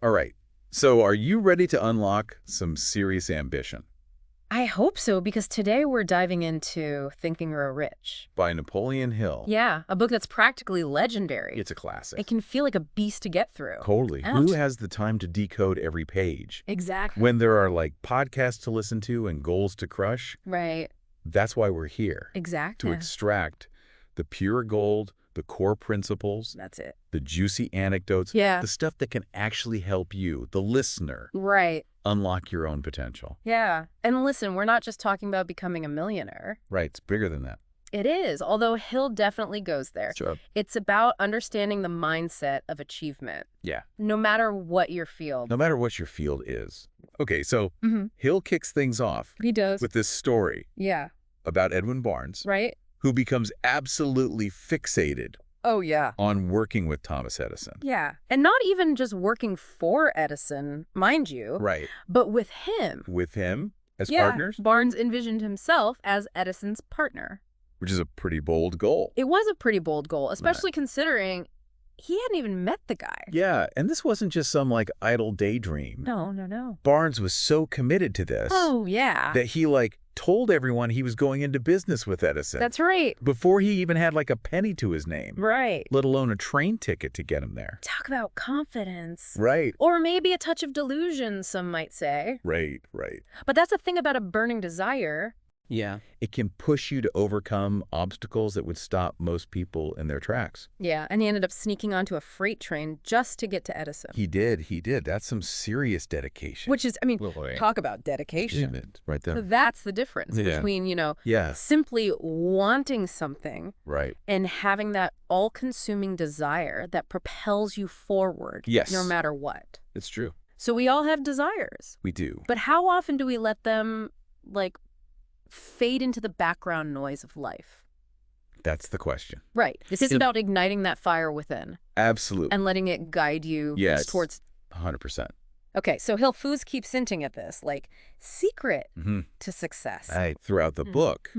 All right. So are you ready to unlock some serious ambition? I hope so, because today we're diving into Think and Grow Rich. By Napoleon Hill. Yeah, a book that's practically legendary. It's a classic. It can feel like a beast to get through. Totally. Who has the time to decode every page? Exactly. When there are like podcasts to listen to and goals to crush, Right. that's why we're here. Exactly. To extract the pure gold, the core principles, That's it. the juicy anecdotes, Yeah. the stuff that can actually help you, the listener, Right. unlock your own potential. Yeah. And listen, we're not just talking about becoming a millionaire. Right. It's bigger than that. It is, although Hill definitely goes there. Sure. It's about understanding the mindset of achievement, Yeah. no matter what your field. No matter what your field is. Okay, so Hill kicks things off He does. with this story Yeah. about Edwin Barnes, Right? who becomes absolutely fixated Oh, yeah. on working with Thomas Edison. Yeah. And not even just working for Edison, mind you, Right. but with him. With him as Yeah. partners, Barnes envisioned himself as Edison's partner. which is a pretty bold goal. It was a pretty bold goal, especially considering he hadn't even met the guy. Yeah, and this wasn't just some like idle daydream. No, no, no. Barnes was so committed to this Oh, yeah. that he told everyone he was going into business with Edison. That's right. Before he even had a penny to his name. Right. Let alone a train ticket to get him there. Talk about confidence. Right. Or maybe a touch of delusion, some might say. Right, right. But that's the thing about a burning desire. Yeah. It can push you to overcome obstacles that would stop most people in their tracks. Yeah, and he ended up sneaking onto a freight train just to get to Edison. He did. That's some serious dedication. Which is, talk about dedication. Right there. So that's the difference between, simply wanting something Right. and having that all-consuming desire that propels you forward no matter what. It's true. So we all have desires. We do. But how often do we let them, fade into the background noise of life? That's the question. Right. This is about igniting that fire within. Absolutely. And letting it guide you towards... 100%. Okay, so Hill Foods keeps hinting at this, secret to success. Throughout the book.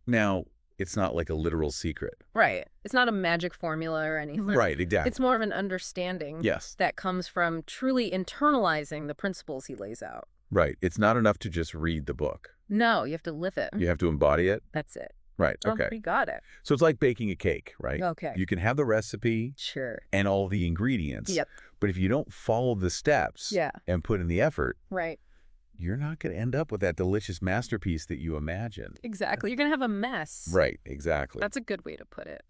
Now, it's not like a literal secret. Right. It's not a magic formula or anything. Right, exactly. It's more of an understanding that comes from truly internalizing the principles he lays out. Right. It's not enough to just read the book. No, you have to live it. You have to embody it. That's it. Right. Okay. Oh, we got it. So it's like baking a cake, right? Okay. You can have the recipe and all the ingredients. Yep. But if you don't follow the steps and put in the effort, you're not going to end up with that delicious masterpiece that you imagined. Exactly. You're going to have a mess. Right. Exactly. That's a good way to put it.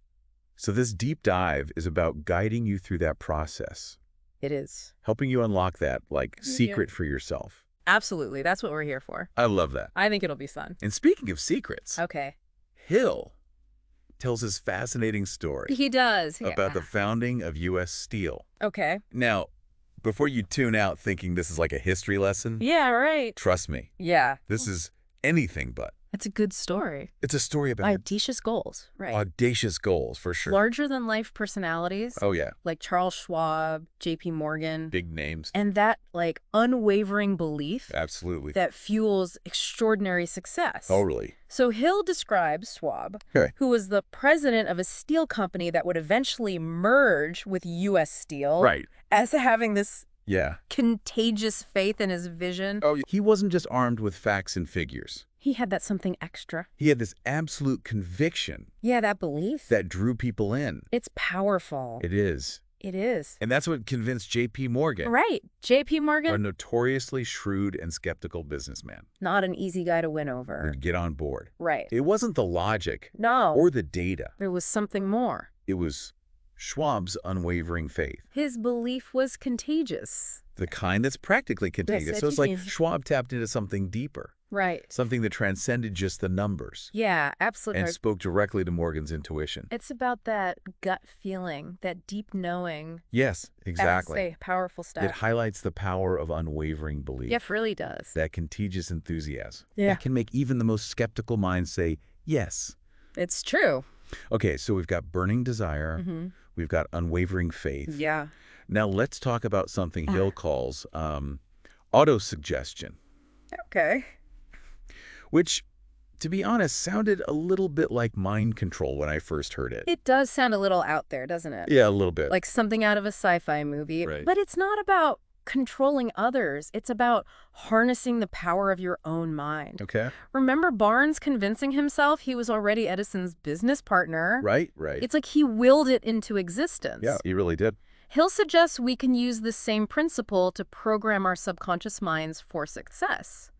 So this deep dive is about guiding you through that process. It is. Helping you unlock that, secret for yourself. Absolutely. That's what we're here for. I love that. I think it'll be fun. And speaking of secrets. Okay. Hill tells his fascinating story. He does. About the founding of U.S. Steel. Okay. Now, before you tune out thinking this is like a history lesson. Yeah, right. Trust me. Yeah. This is anything but. It's a good story. It's a story about audacious goals, right? Audacious goals, for sure. Larger-than-life personalities. Oh, yeah. Like Charles Schwab, J.P. Morgan. Big names. And that, unwavering belief. Absolutely. That fuels extraordinary success. Totally. So Hill describes Schwab, who was the president of a steel company that would eventually merge with U.S. Steel. Right. As having this... Yeah. Contagious faith in his vision. Oh, he wasn't just armed with facts and figures. He had that something extra. He had this absolute conviction. Yeah, that belief. That drew people in. It's powerful. It is. It is. And that's what convinced J.P. Morgan. Right. J.P. Morgan. A notoriously shrewd and skeptical businessman. Not an easy guy to win over. Would get on board. Right. It wasn't the logic. No. Or the data. There was something more. It was Schwab's unwavering faith. His belief was contagious. The kind that's practically contagious. So it's like Schwab tapped into something deeper. Right. Something that transcended just the numbers. Yeah, absolutely. And spoke directly to Morgan's intuition. It's about that gut feeling, that deep knowing. Yes, exactly. Say, powerful stuff. It highlights the power of unwavering belief. Yeah, it really does. That contagious enthusiasm. Yeah. That can make even the most skeptical mind say, yes. It's true. Okay, so we've got burning desire. We've got unwavering faith. Yeah. Now let's talk about something Hill calls autosuggestion. Okay. Which, to be honest, sounded a little bit like mind control when I first heard it. It does sound a little out there, doesn't it? Yeah, a little bit. Like something out of a sci-fi movie. Right. But it's not about controlling others. It's about harnessing the power of your own mind. Okay. Remember Barnes convincing himself he was already Edison's business partner? Right, right. It's like he willed it into existence. Yeah, he really did. Hill suggests we can use the same principle to program our subconscious minds for success.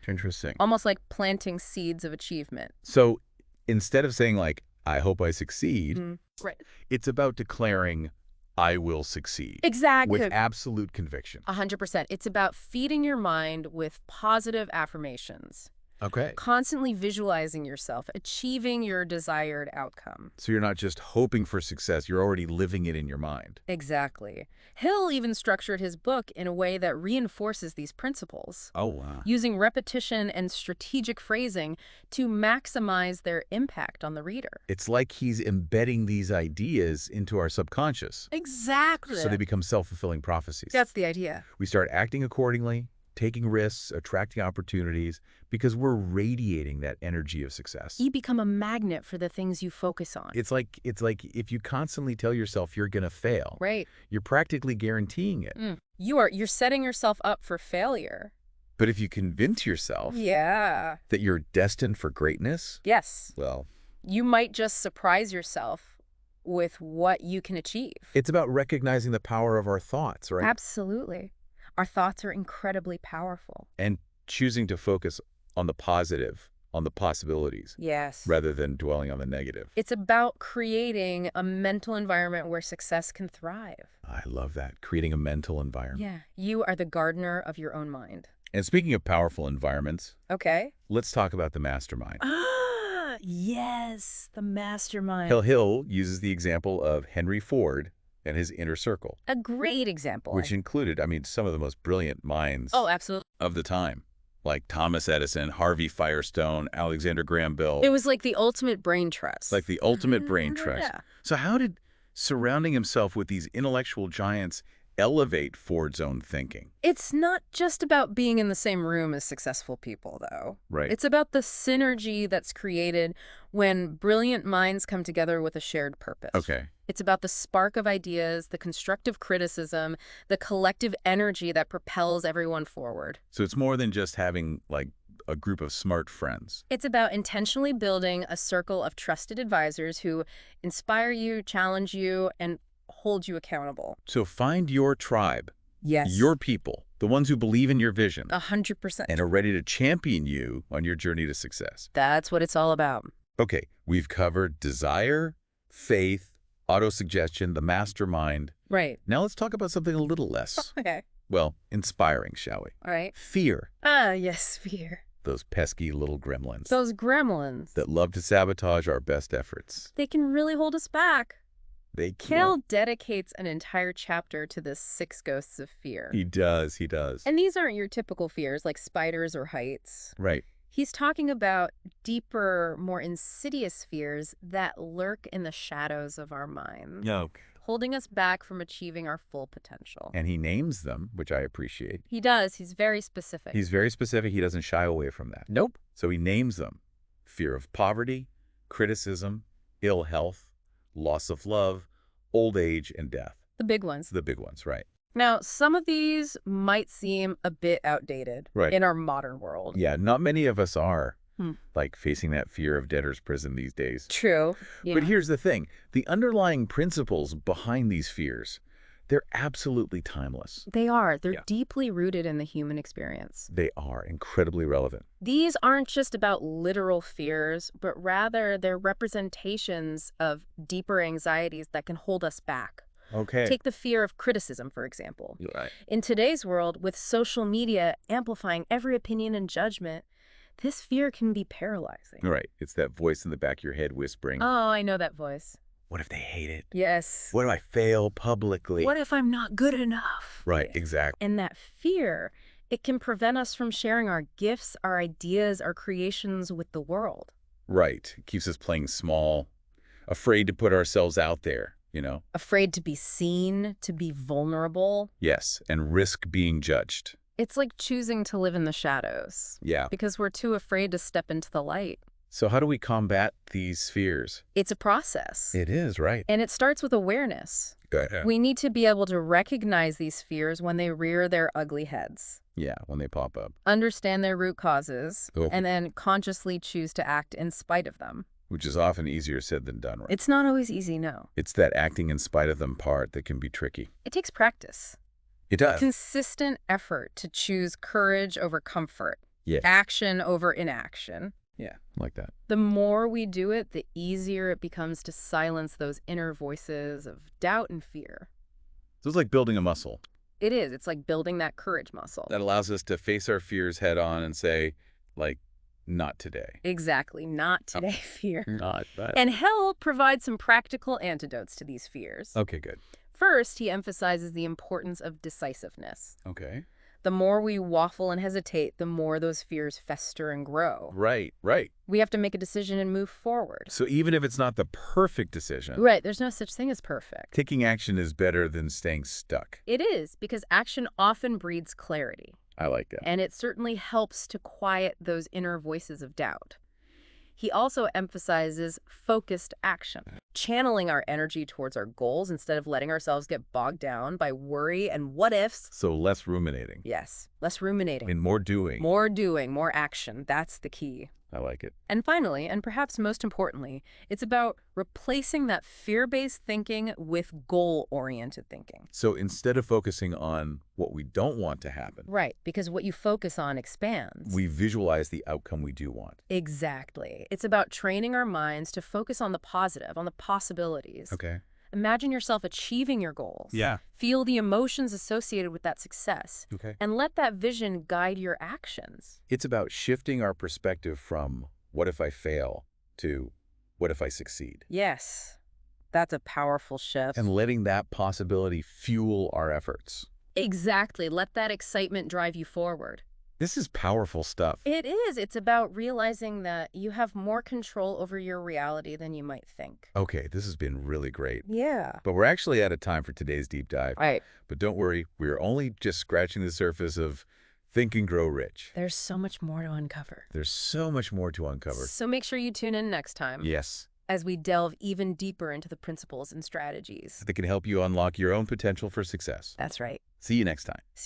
Interesting. Almost like planting seeds of achievement. So instead of saying, like, I hope I succeed, right. It's about declaring, I will succeed. Exactly. With absolute conviction. 100%. It's about feeding your mind with positive affirmations. Okay. Constantly visualizing yourself, achieving your desired outcome. So you're not just hoping for success, you're already living it in your mind. Exactly. Hill even structured his book in a way that reinforces these principles. Oh, wow. Using repetition and strategic phrasing to maximize their impact on the reader. It's like he's embedding these ideas into our subconscious. Exactly. So they become self-fulfilling prophecies. That's the idea. We start acting accordingly, taking risks, attracting opportunities, because we're radiating that energy of success. You become a magnet for the things you focus on. It's like if you constantly tell yourself you're going to fail, right. You're practically guaranteeing it. You're setting yourself up for failure. But if you convince yourself that you're destined for greatness, yes. Well, you might just surprise yourself with what you can achieve. It's about recognizing the power of our thoughts, right? Absolutely. Our thoughts are incredibly powerful. And choosing to focus on the positive, on the possibilities. Yes. Rather than dwelling on the negative. It's about creating a mental environment where success can thrive. I love that. Creating a mental environment. Yeah. You are the gardener of your own mind. And speaking of powerful environments, okay, let's talk about the mastermind. Ah, yes, the mastermind. Hill uses the example of Henry Ford and his inner circle. A great example. Which included, some of the most brilliant minds absolutely. Of the time. Like Thomas Edison, Harvey Firestone, Alexander Graham Bell. It was like the ultimate brain trust. Like the ultimate brain trust. Yeah. So how did surrounding himself with these intellectual giants elevate Ford's own thinking? It's not just about being in the same room as successful people, though. Right. It's about the synergy that's created when brilliant minds come together with a shared purpose. Okay. It's about the spark of ideas, the constructive criticism, the collective energy that propels everyone forward. So it's more than just having, like, a group of smart friends. It's about intentionally building a circle of trusted advisors who inspire you, challenge you, and hold you accountable. So find your tribe. Yes. Your people, the ones who believe in your vision. 100%. And are ready to champion you on your journey to success. That's what it's all about. Okay, we've covered desire, faith, autosuggestion, the mastermind. Right. Now let's talk about something a little less, well, inspiring, shall we? All right. Fear. Yes, fear. Those pesky little gremlins. Those gremlins. That love to sabotage our best efforts. They can really hold us back. They can. Hill dedicates an entire chapter to the 6 ghosts of fear. He does. And these aren't your typical fears like spiders or heights. Right. He's talking about deeper, more insidious fears that lurk in the shadows of our minds. Holding us back from achieving our full potential. And he names them, which I appreciate. He does. He's very specific. He's very specific. He doesn't shy away from that. Nope. So he names them. Fear of poverty, criticism, ill health, loss of love, old age, and death. The big ones. The big ones, right. Now, some of these might seem a bit outdated in our modern world. Yeah, not many of us are like facing that fear of debtor's prison these days. True. But here's the thing. The underlying principles behind these fears, they're absolutely timeless. They are. They're deeply rooted in the human experience. They are incredibly relevant. These aren't just about literal fears, but rather they're representations of deeper anxieties that can hold us back. Okay. Take the fear of criticism, for example. Right. In today's world, with social media amplifying every opinion and judgment, this fear can be paralyzing. Right. It's that voice in the back of your head whispering, oh, I know that voice. What if they hate it? Yes. What if I fail publicly? What if I'm not good enough? Right, exactly. And that fear, it can prevent us from sharing our gifts, our ideas, our creations with the world. Right. It keeps us playing small, afraid to put ourselves out there, Afraid to be seen, to be vulnerable. Yes, and risk being judged. It's like choosing to live in the shadows. Yeah. Because we're too afraid to step into the light. So how do we combat these fears? It's a process. It is, right. And it starts with awareness. We need to be able to recognize these fears when they rear their ugly heads. Yeah, when they pop up. Understand their root causes, and then consciously choose to act in spite of them. Which is often easier said than done, right? It's not always easy, no. It's that acting in spite of them part that can be tricky. It takes practice. It does. Consistent effort to choose courage over comfort. Yeah. Action over inaction. Yeah, like that. The more we do it, the easier it becomes to silence those inner voices of doubt and fear. So it's like building a muscle. It is. It's like building that courage muscle. That allows us to face our fears head on and say, like, not today. Exactly. Not today, fear. Not that. And Hill provides some practical antidotes to these fears. Okay, good. First, he emphasizes the importance of decisiveness. Okay. The more we waffle and hesitate, the more those fears fester and grow. Right, right. We have to make a decision and move forward. So even if it's not the perfect decision. Right, there's no such thing as perfect. Taking action is better than staying stuck. It is, because action often breeds clarity. I like that. And it certainly helps to quiet those inner voices of doubt. He also emphasizes focused action, channeling our energy towards our goals instead of letting ourselves get bogged down by worry and what-ifs. So less ruminating. Yes, less ruminating. And more doing. More doing, more action. That's the key. I like it. And finally, and perhaps most importantly, it's about replacing that fear-based thinking with goal-oriented thinking. So instead of focusing on what we don't want to happen. Right, because what you focus on expands. We visualize the outcome we do want. Exactly. It's about training our minds to focus on the positive, on the possibilities. Okay. Imagine yourself achieving your goals. Yeah. Feel the emotions associated with that success. Okay. And let that vision guide your actions. It's about shifting our perspective from what if I fail to what if I succeed. Yes. That's a powerful shift. And letting that possibility fuel our efforts. Exactly. Let that excitement drive you forward. This is powerful stuff. It is. It's about realizing that you have more control over your reality than you might think. Okay, this has been really great. Yeah. But we're actually out of time for today's deep dive. Right. But don't worry, we're only just scratching the surface of Think and Grow Rich. There's so much more to uncover. There's so much more to uncover. So make sure you tune in next time. Yes. As we delve even deeper into the principles and strategies That can help you unlock your own potential for success. That's right. See you next time.